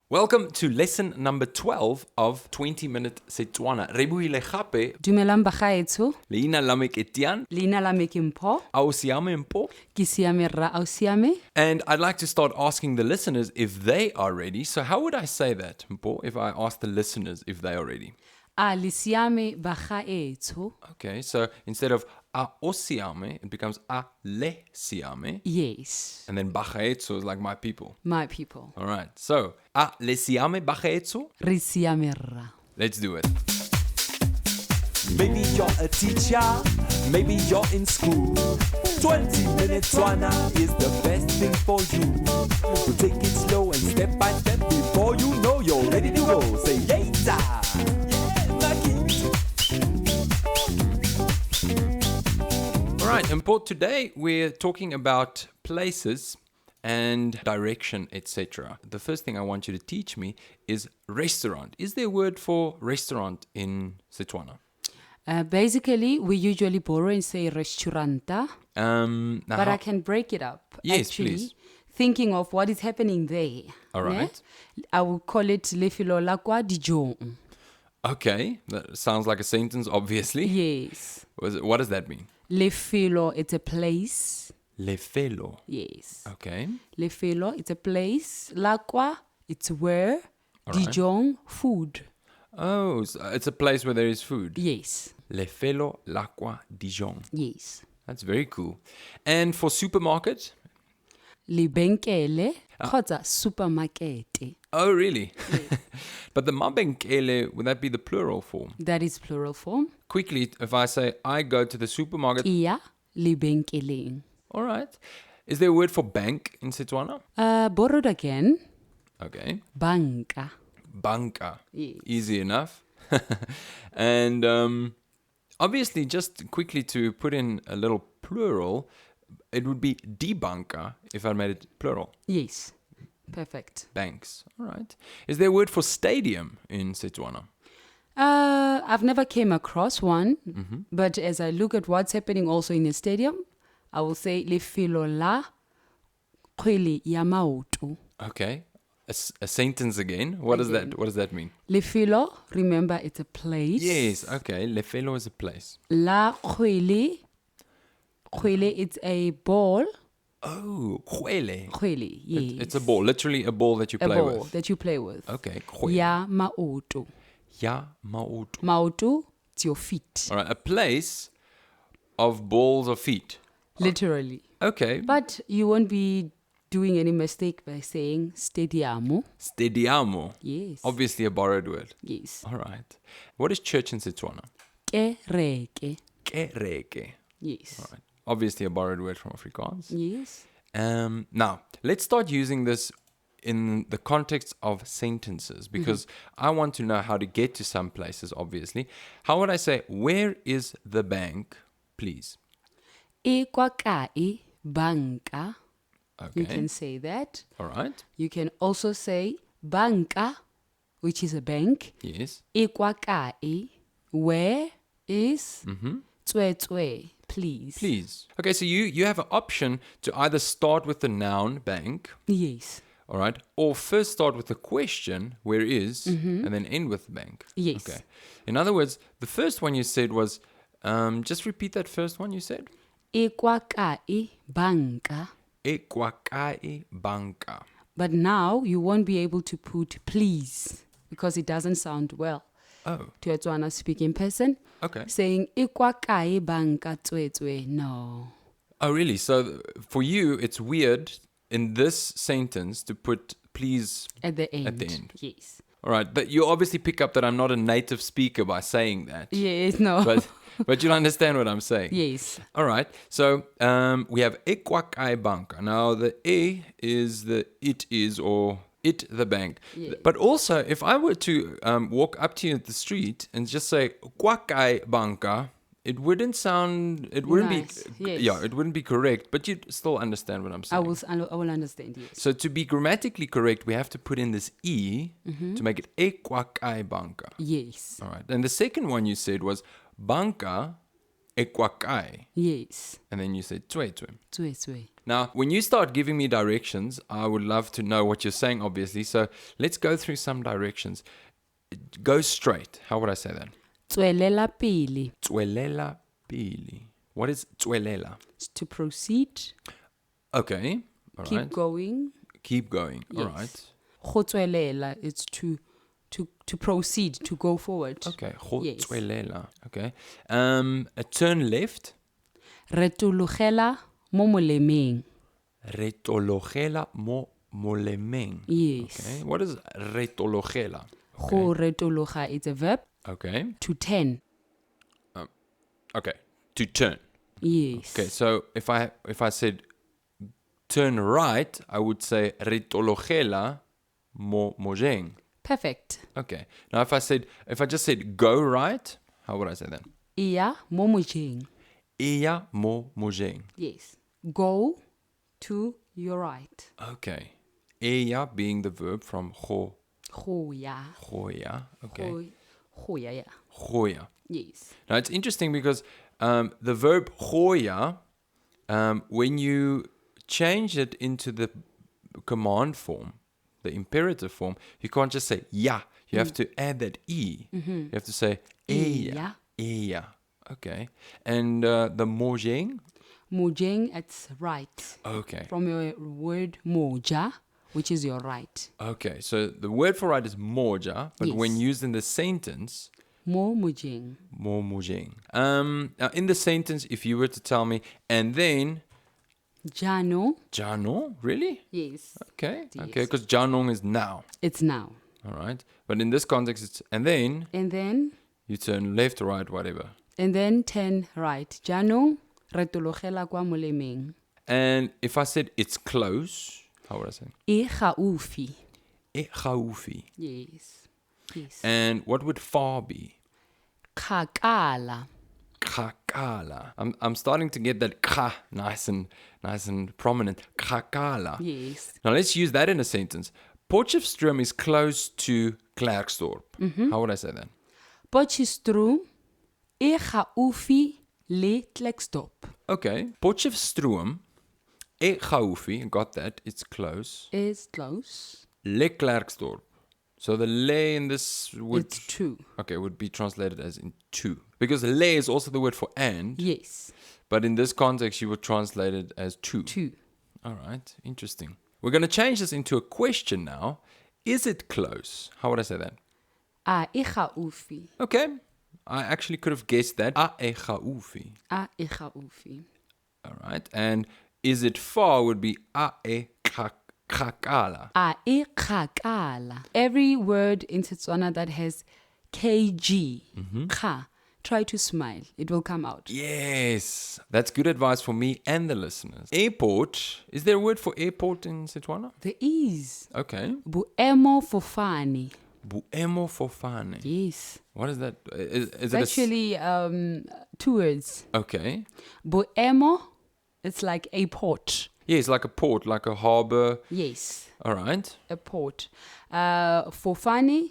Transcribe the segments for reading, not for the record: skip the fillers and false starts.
Welcome to lesson number 12 of 20 Minute Setswana. Rebohile gape, Dumelang bagaetsho, leina la me ke Tian, leina la me ke Mpho, a o siame Mpho. ke siame rra a o siame. And I'd like to start asking the listeners if they are ready. So how would I say that, Mpho, if I ask the listeners if they are ready? A le siame bagaetsho. Okay, so instead of a o siame, it becomes a le siame. Yes, And then bagaetso is like my people. my people. All right, so a le siame bagaetso. Re siame rra. Let's do it. Maybe you're a teacher, maybe you're in school. 20 Minute Setswana is the best thing for you. So take it slow and step by step before you know you're ready to go. Say yeta! Yeah, lucky! All right, Mpho, today we're talking about places and direction, etc. The first thing I want you to teach me is restaurant. Is there a word for restaurant in Setswana? Basically, we usually borrow and say restauranta, Now but I can break it up. Yes, actually, please. Thinking of what is happening there. All right. I will call it lefelo la kwa dijong. Okay, that sounds like a sentence, obviously. Yes. What does that mean? Lefelo, it's a place. Lefelo. Yes. Okay. Lefelo, it's a place. La kwa, it's where. All right. Dijong, food. Oh, so it's a place where there is food. Yes. Lefelo Laqua Dijon. Yes. That's very cool. And for supermarket? Lebenkele, kgotsa supermarket. Oh, really? But the mabenkele, would that be the plural form? That is plural form. Quickly, if I say, I go to the supermarket. Iya lebenkeleng. All right. Is there a word for bank in Setswana? Borrowed again. Okay. Banka. Banka. Yes. Easy enough. And obviously, just quickly to put in a little plural, it would be debanka if I made it plural. Yes. Perfect. Banks. All right. Is there a word for stadium in Setswana? I've never came across one, but as I look at what's happening also in the stadium, I will say lefelo la kgwele ya maoto. Okay. A sentence again. What does that mean? Lefelo, remember it's a place. Yes. Okay. Lefelo is a place. La kgwele, it's a ball. Oh, kgwele. Kgwele, yes. It's a ball. Literally a ball that you A play ball with. that you play with. Okay. Kgwele. Ya maoto. Ya maoto. Maoto, it's your feet. All right. A place of balls of feet. Literally. Okay. But you won't be doing any mistake by saying stadiamo. Stadiamo. Yes. Obviously a borrowed word. Yes. All right. What is church in Setswana? Kereke. Kereke. Yes. All right. Obviously a borrowed word from Afrikaans. Yes. Now, let's start using this in the context of sentences because I want to know how to get to some places, obviously. How would I say, where is the bank, please? E kwa kae banka. Okay. You can say that. All right. You can also say banka, which is a bank. Yes. E kwa kae, where is tswe, please. Please. Okay, so you have an option to either start with the noun bank, Yes. all right, or first start with the question, where is, and then end with the bank. Yes. Okay. In other words, the first one you said was, just repeat that first one you said. E kwa kae banka. E kwa kae banka. But now you won't be able to put please because it doesn't sound well Oh, to a Tswana speaking person. okay. Saying e kwa kae banka tswe, no. Oh, really? So for you, it's weird in this sentence to put please. At the end. At the end. Yes. All right, but you obviously pick up that I'm not a native speaker by saying that. Yes, no. But you'll understand what I'm saying. Yes. All right. So we have e kwa kae banka. Now the e is the it is or it the bank. Yeah. But also, if I were to walk up to you at the street and just say kwa kae banka, it wouldn't sound. It wouldn't Nice, be. yes. Yeah, it wouldn't be correct. But you'd still understand what I'm I saying. will understand, yes. So to be grammatically correct, we have to put in this e to make it e kwa kae banka. Yes. All right. And the second one you said was banka ekwakai. Yes. And then you said tswetswe. Tswetswe. Now, when you start giving me directions, I would love to know what you're saying, obviously. So let's go through some directions. Go straight. How would I say that? Tswelela pele. Tswelela pili. What is tswelela? It's to proceed. Okay. All Keep right. going. Keep going. Yes. All right. Go tswelela. It's to proceed, to go forward. Okay. Yes. Tswelela. Okay. A turn left. Retologela mo molemeng. Retologela mo molemeng. Yes. Okay. What is retologela? Go retologa, it's a verb. Okay. To turn. Okay. To turn. Yes. Okay. So if I said turn right, I would say retologela mo mojeng. Perfect. Okay. Now if I just said go right, how would I say that? Iya mo mojeng. Iya mo mojeng. Yes. Go to your right. Okay. Iya being the verb from go. Goya. Goya. Okay. Goya, yeah. Goya. Yes. Now it's interesting because the verb goya, when you change it into the command form, the imperative form, you can't just say ya. You have to add that e. You have to say eya. Eya. Okay. And the mojeng? Mojeng, it's right. Okay. From your word moja, which is your right. Okay. So the word for right is moja, but Yes. when used in the sentence, Mo mojeng. mo mojeng. Now in the sentence, if you were to tell me, and then Jano. jano, really? Yes. Okay. Yes. Okay. Because janong is now. It's now. All right. But in this context, it's and then And then you turn left, right, whatever. turn right. Jano retologela kwa molemeng. And if I said it's close, how would I say? E gaufi. E gaufi. Yes. Yes. And what would far be? Kagala. Kakala. I'm starting to get that ka nice and prominent. Kakala. Yes. Now let's use that in a sentence. Potchefstroom is close to Klerksdorp. How would I say that? Potchefstroom e gaufi le Klerksdorp. Okay. Potchefstroom e gaufi. Got that. It's close. Is close. Le Klerksdorp. So the le in this would... It's true. Okay, would be translated as in two. Because le is also the word for and. Yes. But in this context, you would translate it as two. Two. All right, interesting. We're going to change this into a question now. Is it close? How would I say that? A e gaufi. Okay, I actually could have guessed that. A e gaufi. A e gaufi. All right, and is it far would be a e kakala. A e kgakala. Every word in Setswana that has kg, ka, try to smile. It will come out. Yes, that's good advice for me and the listeners. Airport, is there a word for airport in Setswana? There is. Okay. Boemo fofane. Boemo fofane. Yes. What is that? Is It's it actually two words. Okay. Boemo, it's like a port. Yes, like a port, like a harbor. Yes, All right. a port. Fofane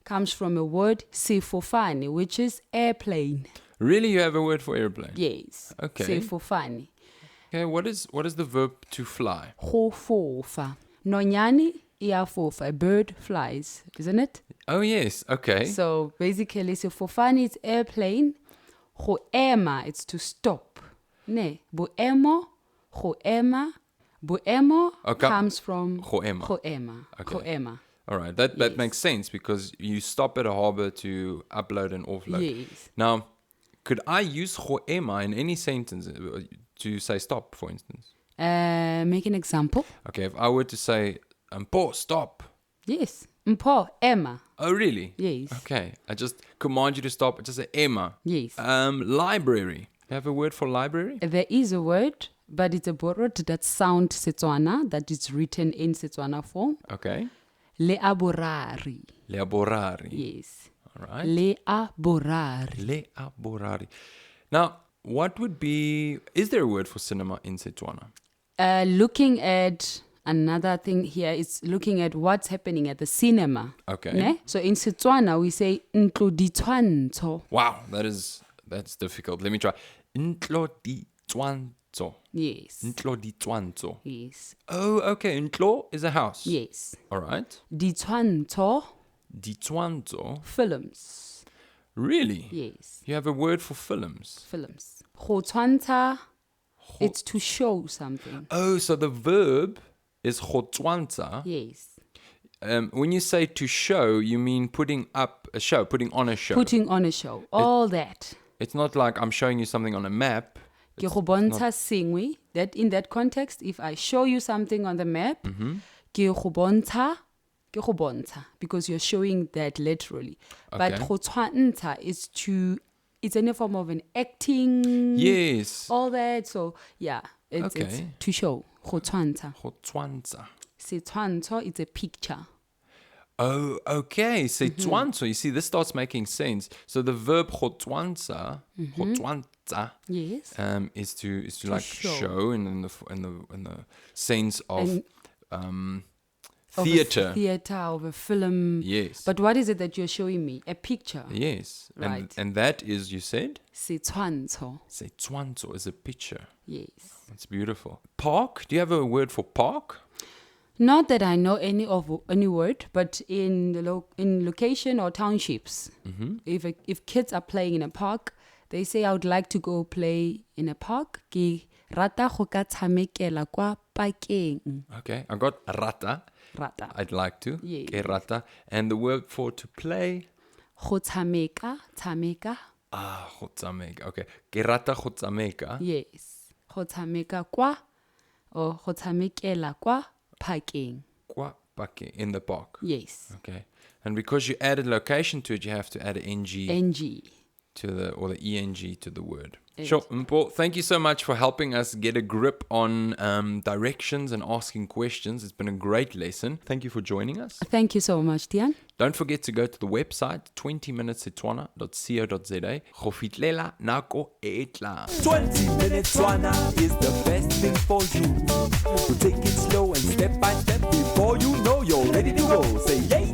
comes from a word sefofane, which is airplane. Really, you have a word for airplane? Yes. Okay. Sefofane. Okay, what is the verb to fly? Go fofa. Nonyani ia fofa. A bird flies, isn't it? Oh, yes. Okay. So basically, sefofane is airplane. Go ema, it's to stop. Ne. Boemo, go ema. Boemo Okay. comes from Go ema. Go ema. Okay. Go ema. All right. That Yes. makes sense because you stop at a harbor to upload and offload. Yes. Now, could I use goema in any sentence to say stop, for instance? Make an example. Okay, if I were to say, Mpho, stop. Yes. Mpho, Emma. Oh, really? Yes. Okay. I just command you to stop. I just say Emma. Yes. Library. You have a word for library? There is a word, but it's a word that sounds Setswana, that is written in Setswana form. Okay. Leaborari. Laborari. Yes. All right. Leaborari. Leaborari. Now, what would be... Is there a word for cinema in Setswana? Looking at another thing here is looking at what's happening at the cinema. Okay. Ne? So in Setswana, we say ntlo ditshwantsho. Wow, that's difficult. Let me try. Ntlo di tswanzo. Yes. Ntlo di tswanzo. Yes. Oh, okay. Ntlo is a house. Yes. All right. Ditshwantsho, Di tswanzo. films. Really? Yes. You have a word for films. Films. Go tshwantsha, it's to show something. Oh, so the verb is go tswantsha. Yes. When you say to show, you mean putting up a show, putting on a show. Putting on a show. All that. It's not like I'm showing you something on a map. Ke go bontsha sengwe, that in that context, if I show you something on the map, ke go bontsha, because you're showing that literally. But Okay. go tshwantsha is to, it's in a form of an acting. Yes. All that. So yeah, it's Okay. to show. Go tshwantsha. Go tswantsha. Setshwantsho, it's a picture. Oh, okay. Setshwantsho. You see, this starts making sense. So the verb go tswantsha, Yes. is to like show. show in the sense of Of theater. a theater, of a film. Yes. But what is it that you're showing me? A picture. Yes. Right. And that is, you said, Setshwantsho. setshwantsho is a picture. Yes. That's beautiful. Park. Do you have a word for park? Not that I know any word, but in the in location or townships, if kids are playing in a park, they say, I would like to go play in a park. Ke rata go ka tshamekela kwa pakeng. Okay. I got rata. Rata. I'd like to. Yes. Ke rata. And the word for to play. Go tshameka. Go tsameka. Okay. Ke rata go tsameka. Yes. Go tshameka kwa, or go tshamekela kwa pakeng. Kwa pake, in the park. Yes. Okay. And because you added location to it, you have to add an NG NG. to the ENG to the word. Yes. Sure. Mpho, thank you so much for helping us get a grip on directions and asking questions. It's been a great lesson. Thank you for joining us. Thank you so much, Tian. Don't forget to go to the website 20minutesetswana.co.za. Go fitlela nako e tlang. 20 Minute Setswana is the best thing for you. To take it slow and step by step before you know you're ready to go. Say, yay!